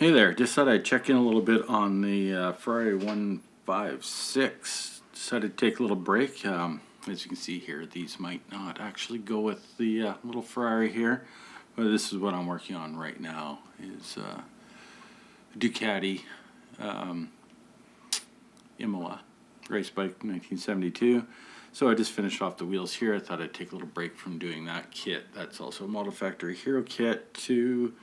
Hey there, just thought I'd check in a little bit on the Ferrari 156. Decided to take a little break. As you can see here, these might not actually go with the little Ferrari here, but this is what I'm working on right now, is Ducati Imola race bike 1972. So I just finished off the wheels here. I thought I'd take a little break from doing that kit. That's also a Model Factory Hiro kit, to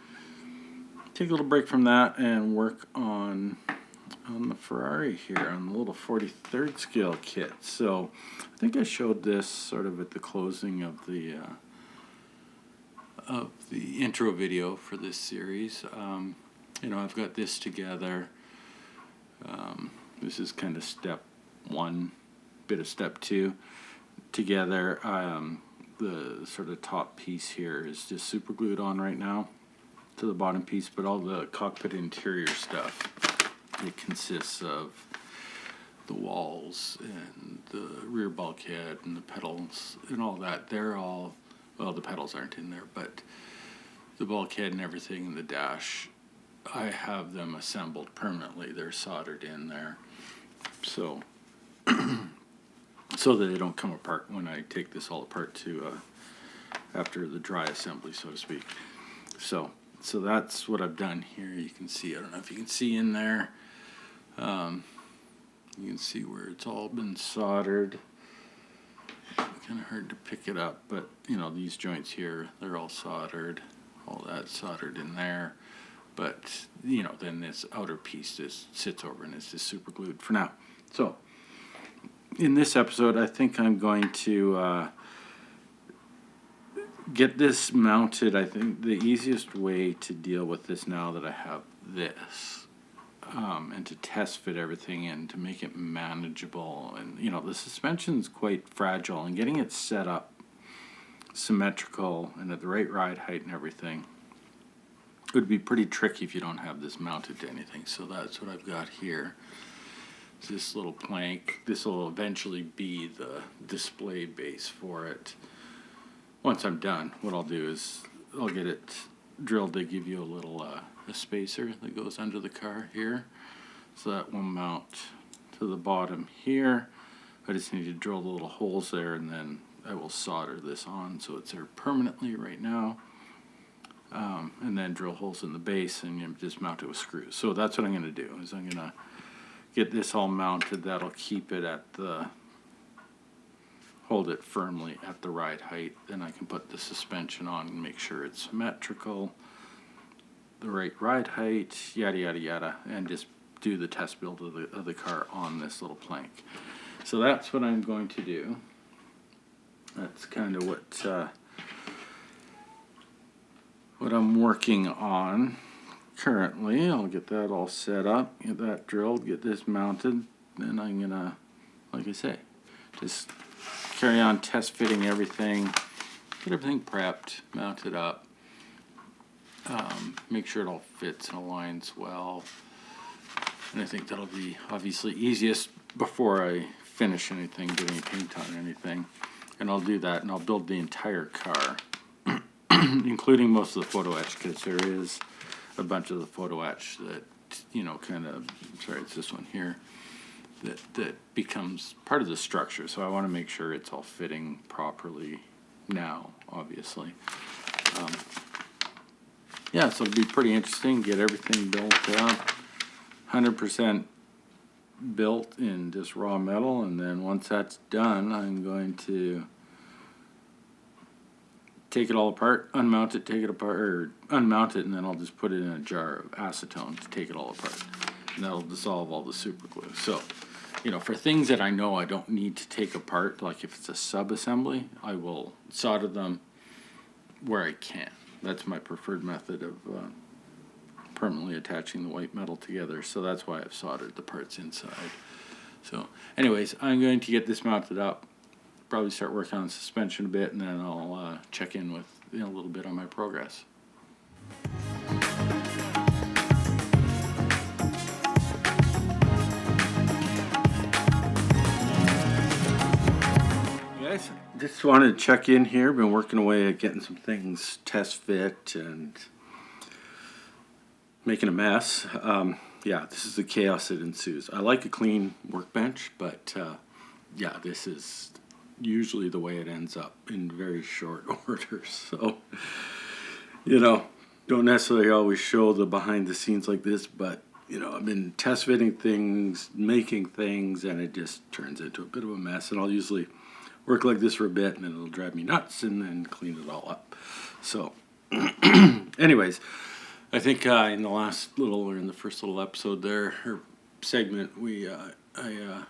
take a little break from that and work on the Ferrari here, on the little 43rd scale kit. So I think I showed this sort of at the closing of the intro video for this series. I've got this together. This is kind of step one, bit of step two together. The sort of top piece here is just super glued on right now to the bottom piece, but all the cockpit interior stuff, it consists of the walls and the rear bulkhead and the pedals and all that. They're all, well, the pedals aren't in there, but the bulkhead and everything in the dash, I have them assembled permanently. They're soldered in there, so so that they don't come apart when I take this all apart to after the dry assembly, so to speak. So that's what I've done here. You can see, I don't know if you can see in there, you can see where it's all been soldered. Kind of hard to pick it up, but these joints here, they're all soldered, all that soldered in there. But then this outer piece just sits over and it's just super glued for now. So in this episode, I think I'm going to get this mounted. I think the easiest way to deal with this, now that I have this, and to test fit everything and to make it manageable, and the suspension's quite fragile, and getting it set up symmetrical and at the right ride height and everything would be pretty tricky if you don't have this mounted to anything. So that's what I've got here. This little plank. This will eventually be the display base for it. Once I'm done, what I'll do is I'll get it drilled to give you a little a spacer that goes under the car here. So that will mount to the bottom here. I just need to drill the little holes there, and then I will solder this on so it's there permanently right now. And then drill holes in the base and just mount it with screws. So that's what I'm going to do, is I'm going to get this all mounted. That'll keep it at hold it firmly at the right height. Then I can put the suspension on and make sure it's symmetrical, the right ride height, yada yada yada, and just do the test build of the car on this little plank. So that's what I'm going to do. That's kind of what I'm working on currently. I'll get that all set up, get that drilled, get this mounted, then I'm gonna, like I say, just carry on test fitting everything, get everything prepped, mount it up, make sure it all fits and aligns well. And I think that'll be obviously easiest before I finish anything, get any paint on anything. And I'll do that, and I'll build the entire car, including most of the photo etch, because there is a bunch of the photo etch that, kind of, sorry, it's this one here, that becomes part of the structure. So I want to make sure it's all fitting properly now, obviously. Yeah, so it'll be pretty interesting, get everything built up, 100% built in just raw metal, and then once that's done, I'm going to take it all apart, unmount it, take it apart, or unmount it, and then I'll just put it in a jar of acetone to take it all apart. And that'll dissolve all the super glue. So, for things that I know I don't need to take apart, like if it's a sub-assembly, I will solder them where I can. That's my preferred method of permanently attaching the white metal together. So that's why I've soldered the parts inside. So anyways, I'm going to get this mounted up, probably start working on suspension a bit, and then I'll check in with a little bit on my progress. Guys, just wanted to check in here. Been working away at getting some things test fit and making a mess. Yeah, this is the chaos that ensues. I like a clean workbench, but yeah, this is usually the way it ends up in very short order. So, you know, don't necessarily always show the behind the scenes like this, but you know, I've been test fitting things, making things, and it just turns into a bit of a mess. And I'll usually work like this for a bit, and then it'll drive me nuts, and then clean it all up. So, anyways, I think in the last little, or in the first little episode there, or segment, I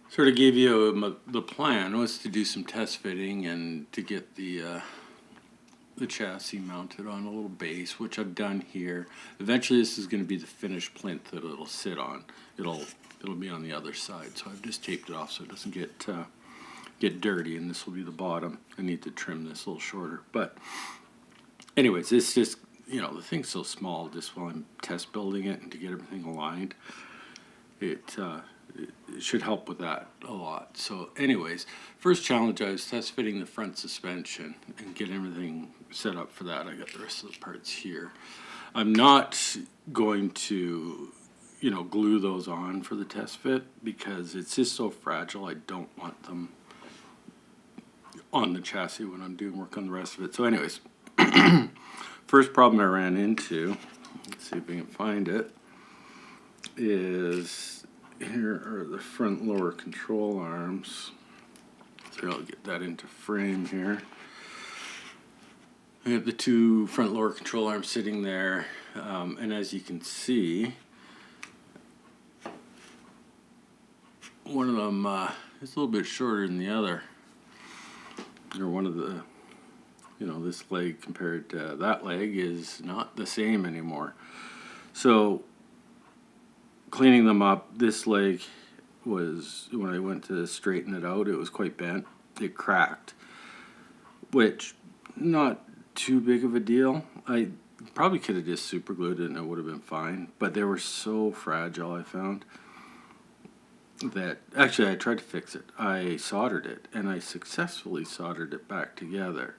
sort of gave you the plan was to do some test fitting and to get the chassis mounted on a little base, which I've done here. Eventually, this is going to be the finished plinth that it'll sit on. It'll be on the other side, so I've just taped it off so it doesn't get dirty. And this will be the bottom. I need to trim this a little shorter, but anyways, it's just, you know, the thing's so small. Just while I'm test building it and to get everything aligned, it should help with that a lot. So anyways, first challenge, I was test fitting the front suspension and getting everything set up for that. I got the rest of the parts here. I'm not going to, you know, glue those on for the test fit because it's just so fragile. I don't want them on the chassis when I'm doing work on the rest of it. So anyways, first problem I ran into, let's see if we can find it, is here are the front lower control arms. So I'll get that into frame here. I have the two front lower control arms sitting there, and as you can see, one of them is a little bit shorter than the other. Or one of the, you know, this leg compared to that leg is not the same anymore. So cleaning them up, this leg was, when I went to straighten it out, it was quite bent. It cracked, which not too big of a deal. I probably could have just super glued it and it would have been fine, but they were so fragile, I found, that actually I tried to fix it. I soldered it and I successfully soldered it back together,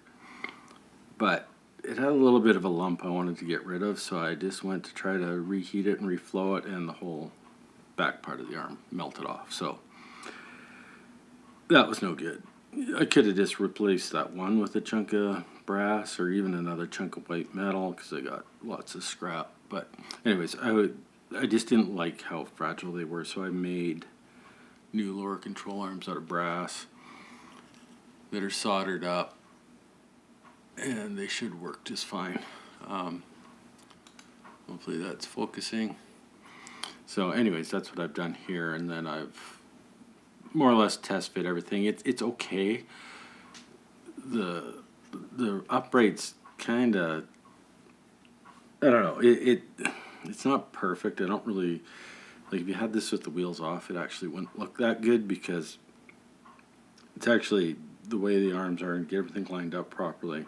but it had a little bit of a lump I wanted to get rid of, so I just went to try to reheat it and reflow it, and the whole back part of the arm melted off. So that was no good. I could have just replaced that one with a chunk of brass or even another chunk of white metal because I got lots of scrap. But anyways, I just didn't like how fragile they were, so I made new lower control arms out of brass that are soldered up, and they should work just fine. Hopefully that's focusing. So anyways, that's what I've done here, and then I've more or less test fit everything. It's okay. The upright's kind of, I don't know, it's not perfect. I don't really, like, if you had this with the wheels off, it actually wouldn't look that good because it's actually the way the arms are and get everything lined up properly.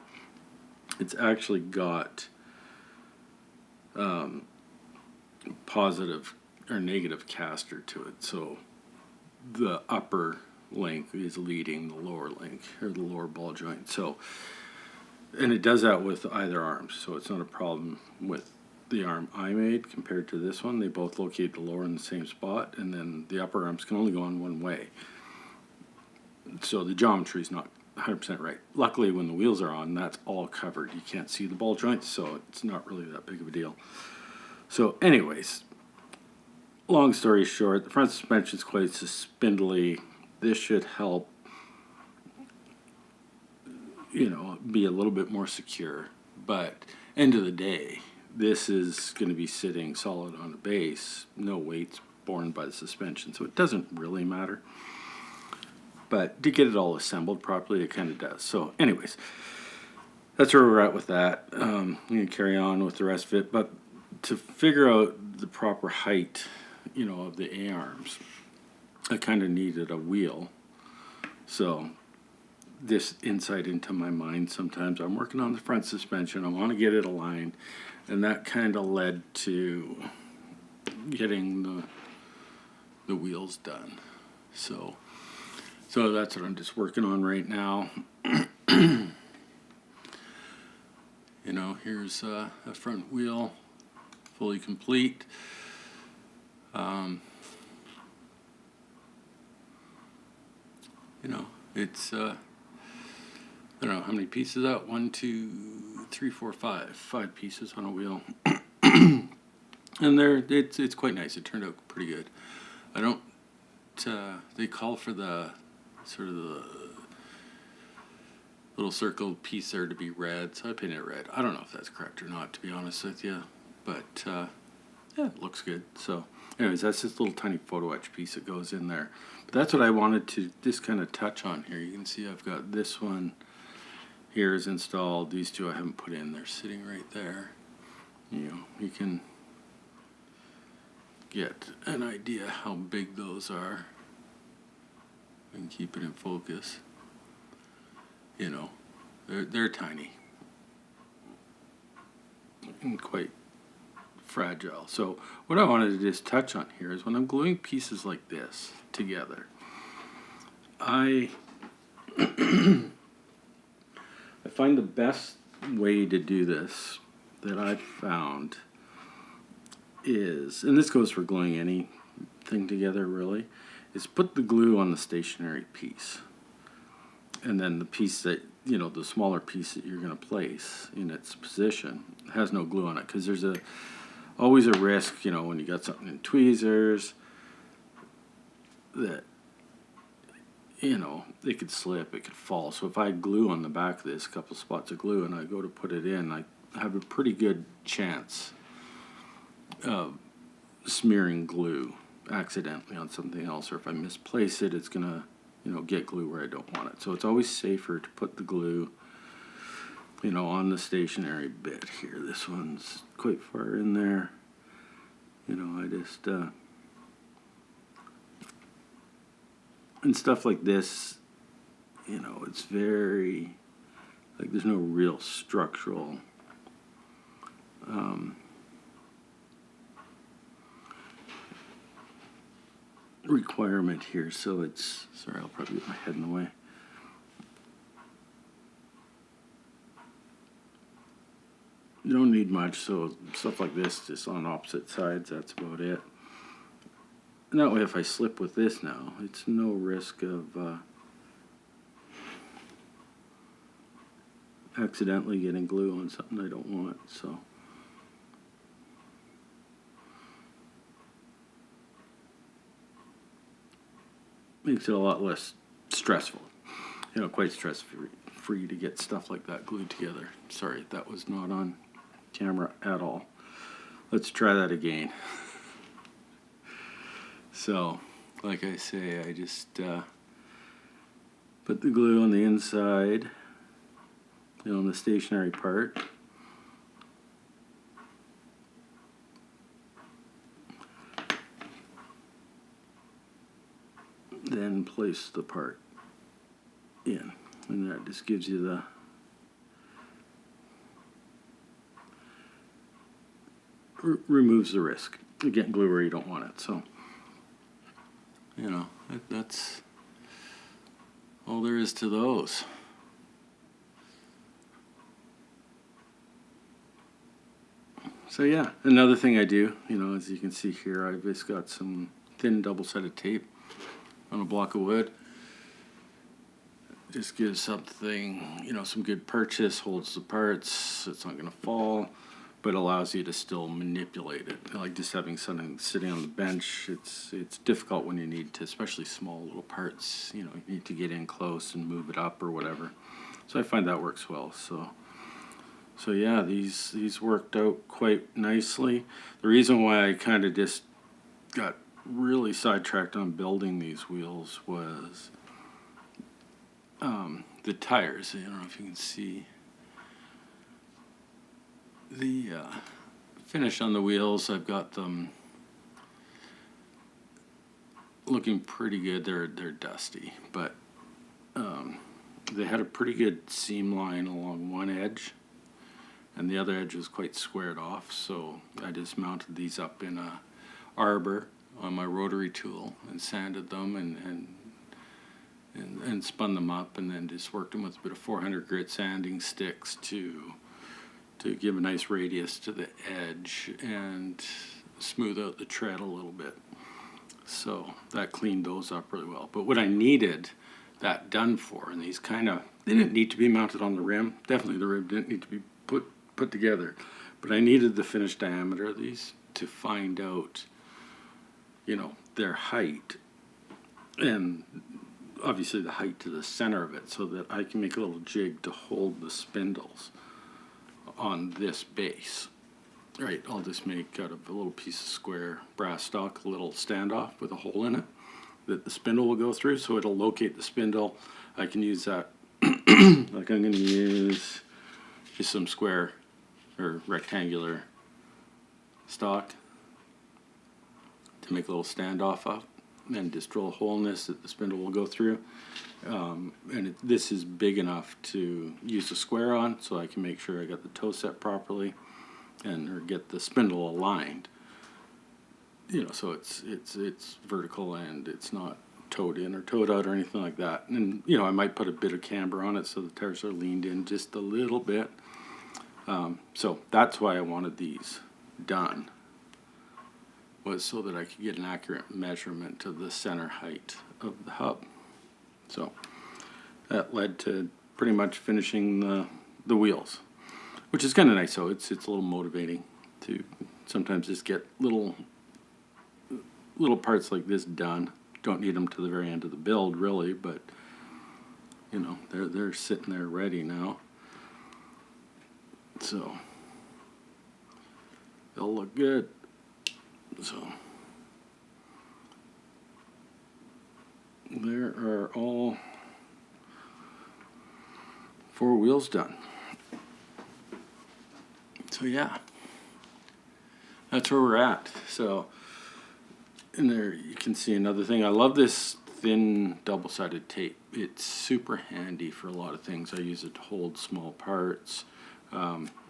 It's actually got positive or negative caster to it. So the upper link is leading the lower link, or the lower ball joint. So, and it does that with either arm. So it's not a problem with the arm I made compared to this one. They both locate the lower in the same spot, and then the upper arms can only go on one way. So the geometry is not 100% right. Luckily, when the wheels are on, that's all covered. You can't see the ball joints, so it's not really that big of a deal. So anyways, long story short, the front suspension is quite spindly. This should help, you know, be a little bit more secure. But end of the day, this is going to be sitting solid on a base, no weights borne by the suspension, so it doesn't really matter. But to get it all assembled properly, it kind of does. So anyways, that's where we're at with that. I'm going to carry on with the rest of it. But to figure out the proper height, you know, of the A-arms, I kind of needed a wheel. So this insight into my mind, sometimes I'm working on the front suspension. I want to get it aligned. And that kind of led to getting the wheels done. So that's what I'm just working on right now. You know, here's a front wheel, fully complete. You know, it's I don't know how many pieces that. 1, 2, 3, 4, 5. 5 pieces on a wheel, and it's quite nice. It turned out pretty good. I don't. They call for the sort of the little circle piece there to be red, so I painted it red. I don't know if that's correct or not, to be honest with you, but yeah, it looks good. So anyways, that's this little tiny photo etch piece that goes in there. But that's what I wanted to just kind of touch on here. You can see I've got this one here is installed. These two I haven't put in. They're sitting right there. You know, you can get an idea how big those are and keep it in focus. You know, they're tiny and quite fragile. So what I wanted to just touch on here is when I'm gluing pieces like this together, I find the best way to do this that I've found is, and this goes for gluing anything together really, is put the glue on the stationary piece. And then the piece that, you know, the smaller piece that you're going to place in its position has no glue on it. Because there's always a risk, you know, when you got something in tweezers that, you know, it could slip, it could fall. So if I glue on the back of this, a couple spots of glue, and I go to put it in, I have a pretty good chance of smearing glue accidentally on something else. Or if I misplace it, it's going to, you know, get glue where I don't want it. So it's always safer to put the glue, you know, on the stationary bit here. This one's quite far in there. You know, I just, and stuff like this, you know, it's very, like there's no real structural, requirement here, so it's, sorry, I'll probably get my head in the way. You don't need much, so stuff like this, just on opposite sides, that's about it. And that way if I slip with this now, it's no risk of accidentally getting glue on something I don't want, so. Makes it a lot less stressful. You know, quite stress-free to get stuff like that glued together. Sorry, that was not on camera at all. Let's try that again. So, like I say, I just put the glue on the inside, you know, on the stationary part. Then place the part in, and that just gives you the removes the risk of getting glue where you don't want it. So, you know, that's all there is to those. So yeah, another thing I do, you know, as you can see here, I've just got some thin double-sided tape on a block of wood. Just gives something, you know, some good purchase, holds the parts, it's not going to fall, but allows you to still manipulate it. Like just having something sitting on the bench, it's difficult when you need to, especially small little parts, you know, you need to get in close and move it up or whatever. So I find that works well. So yeah, these worked out quite nicely. The reason why I kind of just got really sidetracked on building these wheels was the tires. I don't know if you can see the finish on the wheels. I've got them looking pretty good. They're dusty, but they had a pretty good seam line along one edge, and the other edge was quite squared off. So I just mounted these up in a arbor on my rotary tool and sanded them and spun them up, and then just worked them with a bit of 400 grit sanding sticks to to give a nice radius to the edge and smooth out the tread a little bit. So that cleaned those up really well. But what I needed that done for, and these kind of, they didn't need to be mounted on the rim. Definitely the rim didn't need to be put together. But I needed the finished diameter of these to find out, you know, their height. And obviously the height to the center of it, so that I can make a little jig to hold the spindles on this base. Right, I'll just make out of a little piece of square brass stock, a little standoff with a hole in it that the spindle will go through, so it'll locate the spindle. I can use that, like I'm going to use just some square or rectangular stock to make a little standoff up, and then just drill a hole in this that the spindle will go through. This is big enough to use a square on, so I can make sure I got the toe set properly or get the spindle aligned. You know, so it's vertical and it's not toed in or toed out or anything like that. And you know, I might put a bit of camber on it so the tires are leaned in just a little bit. So that's why I wanted these done, was so that I could get an accurate measurement of the center height of the hub. So that led to pretty much finishing the wheels, which is kind of nice. So it's a little motivating to sometimes just get little parts like this done. Don't need them to the very end of the build, really, but you know, they're sitting there ready now. So they'll look good. So there are all 4 wheels done. So yeah, that's where we're at. So in there you can see another thing. I love this thin double-sided tape. It's super handy for a lot of things. I use it to hold small parts.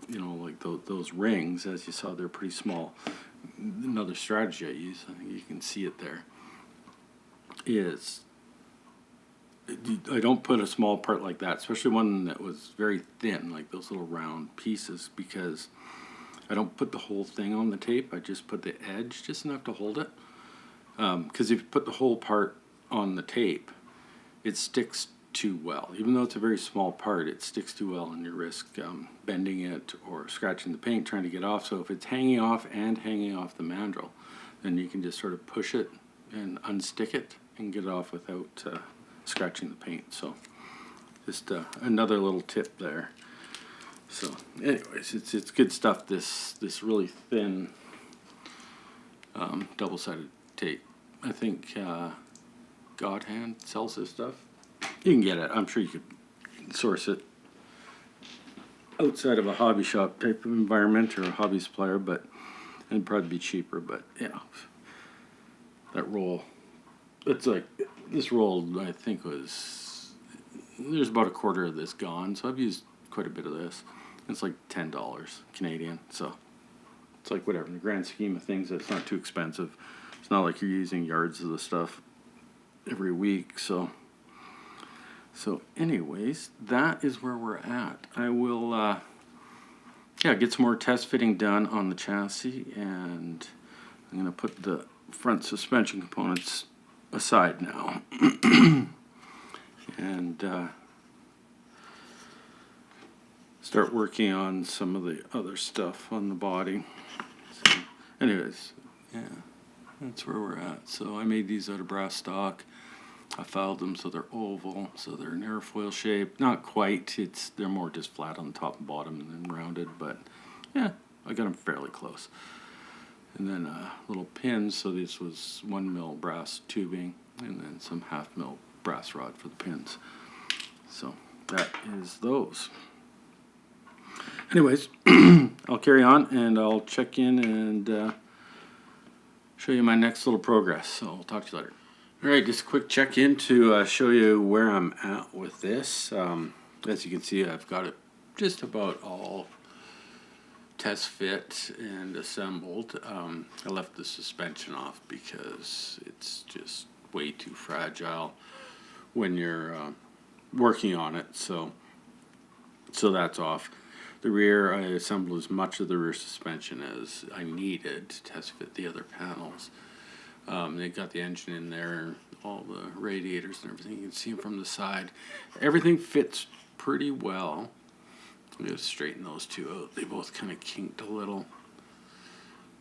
You know, like those rings, as you saw, they're pretty small. Another strategy I use, I think you can see it there, is I don't put a small part like that, especially one that was very thin, like those little round pieces, because I don't put the whole thing on the tape. I just put the edge just enough to hold it. Because if you put the whole part on the tape, it sticks too well. Even though it's a very small part, it sticks too well, and you risk bending it or scratching the paint trying to get off. So if it's hanging off the mandrel, then you can just sort of push it and unstick it and get it off without scratching the paint. So just another little tip there. So anyways, it's good stuff. This really thin double-sided tape. I think God Hand sells this stuff. You can get it. I'm sure you could source it outside of a hobby shop type of environment or a hobby supplier, but it'd probably be cheaper. But yeah, that roll, it's like this roll, I think there's about a quarter of this gone, so I've used quite a bit of this. It's like $10 Canadian, so it's like whatever. In the grand scheme of things, it's not too expensive. It's not like you're using yards of the stuff every week. So anyways, that is where we're at. I will get some more test fitting done on the chassis, and I'm going to put the front suspension components aside now. And start working on some of the other stuff on the body. So anyways, yeah, that's where we're at. So I made these out of brass stock. I filed them so they're oval, so they're an airfoil shape. Not quite. They're more just flat on the top and bottom and then rounded, but yeah, I got them fairly close. And then little pins. So this was 1 mil brass tubing, and then some 1/2 mil brass rod for the pins. So that is those. Anyways, I'll carry on and I'll check in and show you my next little progress. So I'll talk to you later. All right, just a quick check-in to show you where I'm at with this. As you can see, I've got it just about all test fit and assembled. I left the suspension off because it's just way too fragile when you're working on it. So that's off. The rear, I assembled as much of the rear suspension as I needed to test fit the other panels. They got the engine in there, all the radiators and everything. You can see them from the side. Everything fits pretty well. I'm going to straighten those two out. They both kind of kinked a little.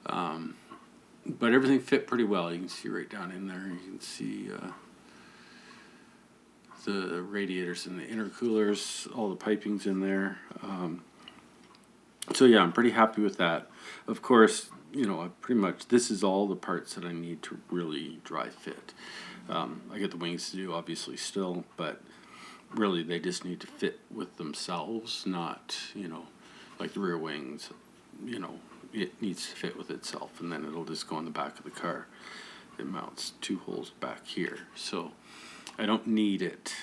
But everything fit pretty well. You can see right down in there. You can see the radiators and the intercoolers, all the piping's in there. So yeah, I'm pretty happy with that. Of course, you know, pretty much this is all the parts that I need to really dry fit. I get the wings to do, obviously, still, but really they just need to fit with themselves, not, you know, like the rear wings, you know, it needs to fit with itself, and then it'll just go in the back of the car. It mounts 2 holes back here, so I don't need it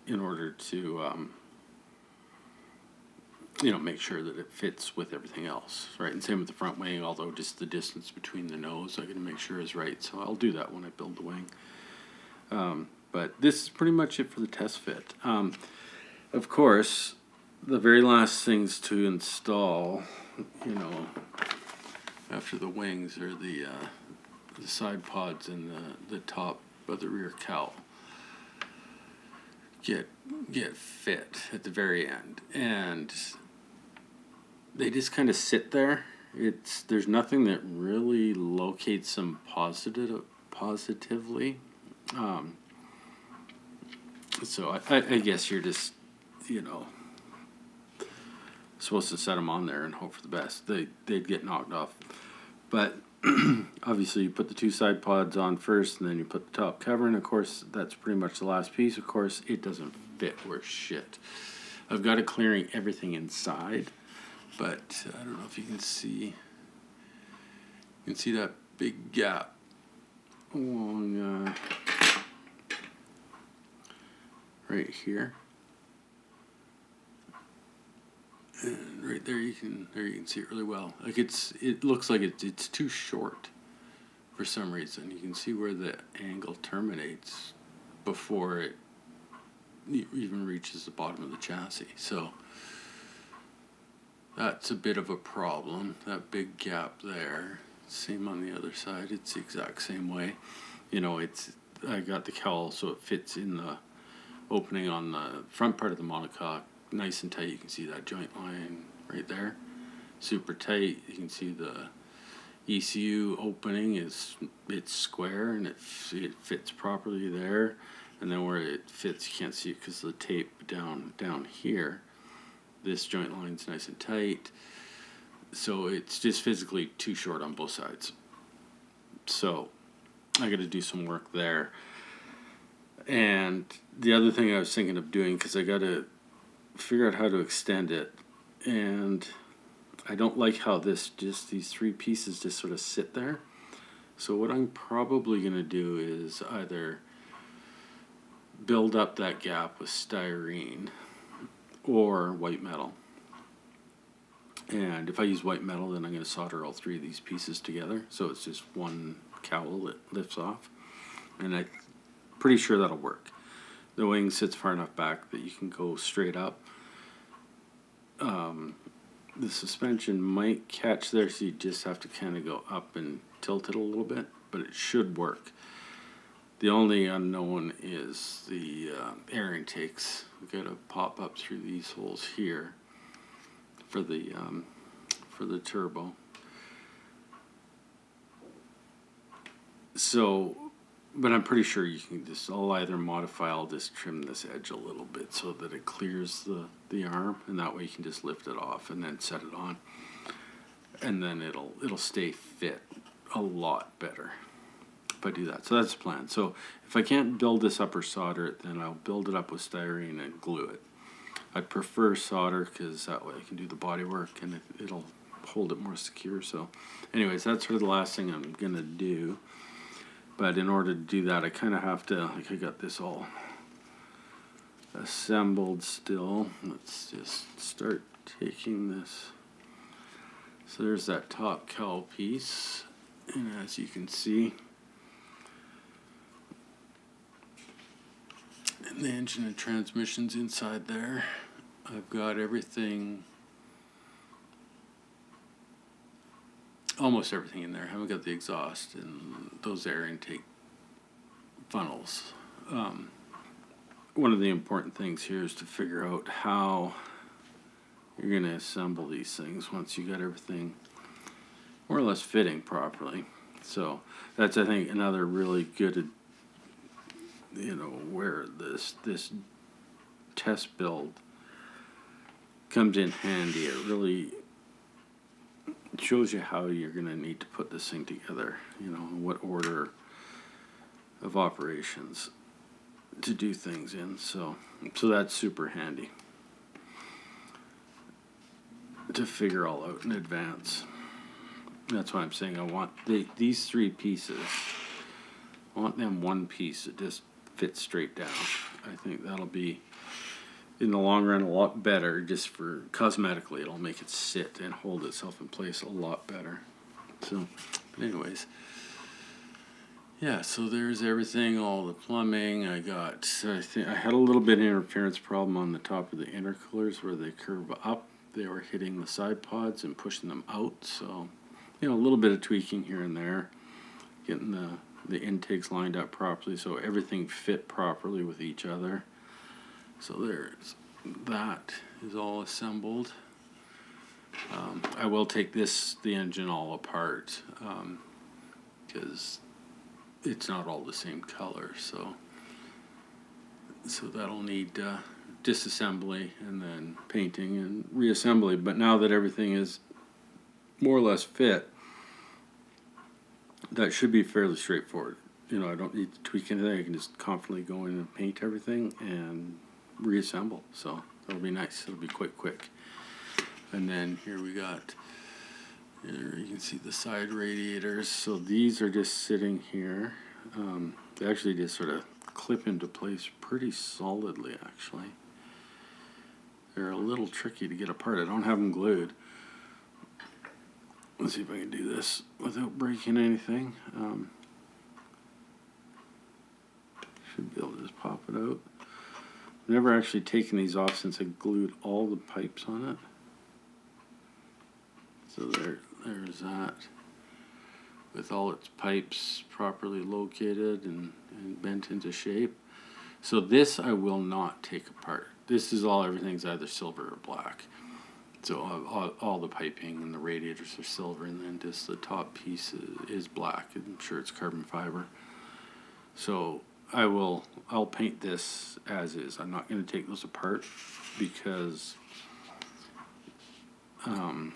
in order to you know, make sure that it fits with everything else, right? And same with the front wing, although just the distance between the nose I gotta make sure is right, so I'll do that when I build the wing. But this is pretty much it for the test fit. Of course, the very last things to install, you know, after the wings are the side pods and the top of the rear cowl get fit at the very end, and they just kind of sit there. There's nothing that really locates them positively. So I guess you're just, you know, supposed to set them on there and hope for the best. They'd get knocked off. But obviously you put the 2 side pods on first, and then you put the top cover, and of course that's pretty much the last piece. Of course it doesn't fit worth shit. I've got it clearing everything inside, but I don't know if you can see. You can see that big gap along right here, and right there you can see it really well. Like it looks like it's too short for some reason. You can see where the angle terminates before it even reaches the bottom of the chassis. So that's a bit of a problem, that big gap there. Same on the other side, it's the exact same way. You know, I got the cowl so it fits in the opening on the front part of the monocoque, nice and tight. You can see that joint line right there, super tight. You can see the ECU opening it's square, and it fits properly there. And then where it fits, you can't see it because of the tape down here. This joint line's nice and tight. So it's just physically too short on both sides. So I got to do some work there. And the other thing I was thinking of doing, because I got to figure out how to extend it, and I don't like how these 3 pieces just sort of sit there. So what I'm probably going to do is either build up that gap with styrene or white metal. And if I use white metal, then I'm going to solder all 3 of these pieces together, so it's just one cowl that lifts off, and I'm pretty sure that'll work. The wing sits far enough back that you can go straight up. The suspension might catch there, so you just have to kind of go up and tilt it a little bit, but it should work. The only unknown is the air intakes. We've got to pop up through these holes here for the turbo. So, but I'm pretty sure you can I'll either modify, I'll just trim this edge a little bit so that it clears the arm, and that way you can just lift it off and then set it on, and then it'll stay fit a lot better if I do that. So that's the plan. So if I can't build this up or solder it, then I'll build it up with styrene and glue it. I prefer solder because that way I can do the body work and it'll hold it more secure. So anyways, that's sort of the last thing I'm gonna do. But in order to do that, I kind of have to, like, I got this all assembled still. Let's just start taking this. So there's that top cowl piece, and as you can see, and the engine and transmission's inside there. I've got everything almost everything in there. I haven't got the exhaust and those air intake funnels. One of the important things here is to figure out how you're going to assemble these things once you got everything more or less fitting properly. So that's, I think, another really good, where this test build comes in handy. It really shows you how you're going to need to put this thing together, what order of operations to do things in. So that's super handy to figure all out in advance. That's why I'm saying I want these three pieces. I want them one piece that just fits straight down. I think that'll be, in the long run, a lot better. Just for cosmetically, it'll make it sit and hold itself in place a lot better. So, but anyways, yeah. So there's everything, all the plumbing. I think I had a little bit of interference problem on the top of the intercoolers where they curve up. They were hitting the side pods and pushing them out. So, a little bit of tweaking here and there, getting the intakes lined up properly so everything fit properly with each other. So that is all assembled. I will take the engine all apart because it's not all the same color. So that'll need disassembly and then painting and reassembly. But now that everything is more or less fit, that should be fairly straightforward. I don't need to tweak anything. I can just confidently go in and paint everything and reassemble. So that'll be nice. It'll be quite quick. And then here we got, you can see the side radiators. So these are just sitting here. They actually just sort of clip into place pretty solidly, actually. They're a little tricky to get apart. I don't have them glued. Let's see if I can do this without breaking anything. Should be able to just pop it out. I've never actually taken these off since I glued all the pipes on it. So there's that. With all its pipes properly located and bent into shape. So this I will not take apart. This is everything's either silver or black. So all the piping and the radiators are silver, and then just the top piece is black. I'm sure it's carbon fiber. So I'll paint this as is. I'm not going to take those apart because I've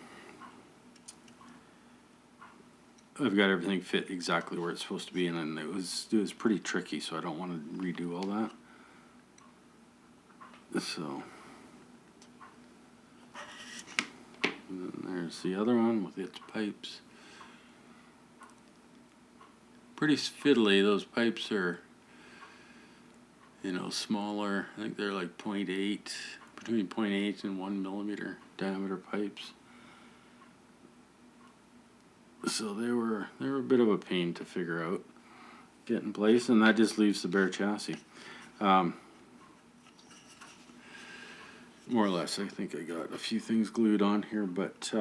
got everything fit exactly where it's supposed to be, and then it was pretty tricky, so I don't want to redo all that. So. And then there's the other one with its pipes. Pretty fiddly. Those pipes are, smaller. I think they're like 0.8, between 0.8 and 1 millimeter diameter pipes. So they were a bit of a pain to figure out, get in place, and that just leaves the bare chassis. More or less, I think I got a few things glued on here, but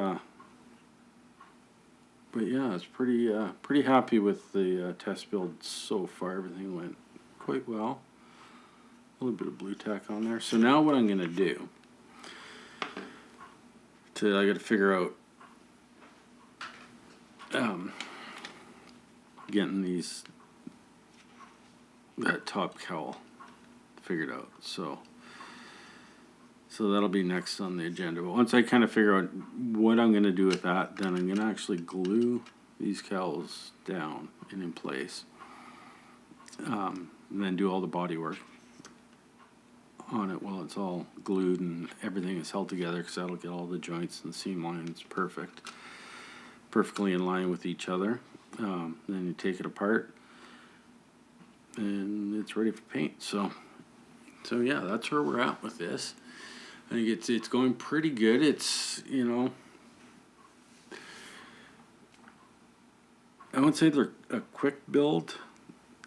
yeah, it's pretty happy with the test build so far. Everything went quite well. A little bit of blue tack on there. So now what I'm going to do, I got to figure out getting that top cowl figured out. So that'll be next on the agenda. But once I kind of figure out what I'm going to do with that, then I'm going to actually glue these cowls down and in place. And then do all the body work on it while it's all glued and everything is held together, because that'll get all the joints and seam lines perfectly in line with each other. Then you take it apart and it's ready for paint. So yeah, that's where we're at with this. I think it's going pretty good. It's, I wouldn't say they're a quick build.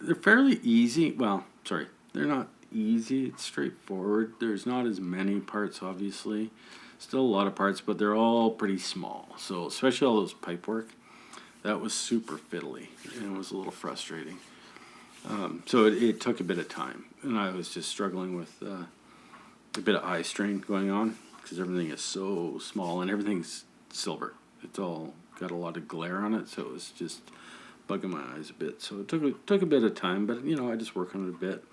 They're fairly easy. Well, sorry, they're not easy. It's straightforward. There's not as many parts, obviously. Still a lot of parts, but they're all pretty small. So especially all those pipe work. that was super fiddly, and it was a little frustrating. So it took a bit of time, and I was just struggling with a bit of eye strain going on because everything is so small and everything's silver. It's all got a lot of glare on it, so it was just bugging my eyes a bit. So it took a bit of time, but I just work on it a bit.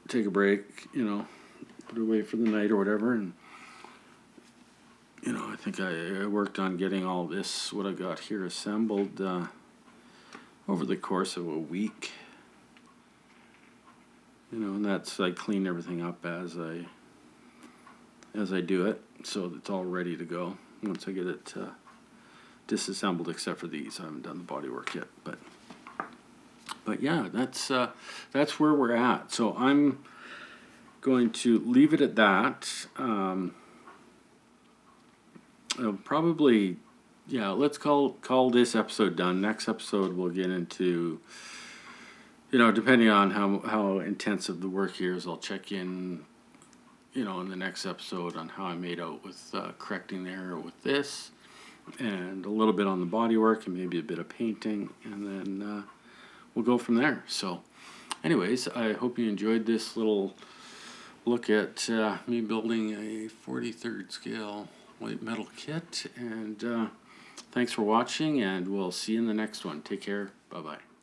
Take a break, put it away for the night or whatever, and I think I worked on getting all this, what I got here, assembled over the course of a week. And that's, I clean everything up as I do it, so it's all ready to go once I get it disassembled, except for these. I haven't done the body work yet, but yeah, that's where we're at. So I'm going to leave it at that. Probably, yeah, let's call this episode done. Next episode we'll get into, depending on how intensive the work here is, I'll check in, in the next episode on how I made out with correcting the error with this, and a little bit on the body work, and maybe a bit of painting, and then we'll go from there. So anyways, I hope you enjoyed this little look at me building a 43rd scale white metal kit, and thanks for watching, and we'll see you in the next one. Take care. Bye-bye.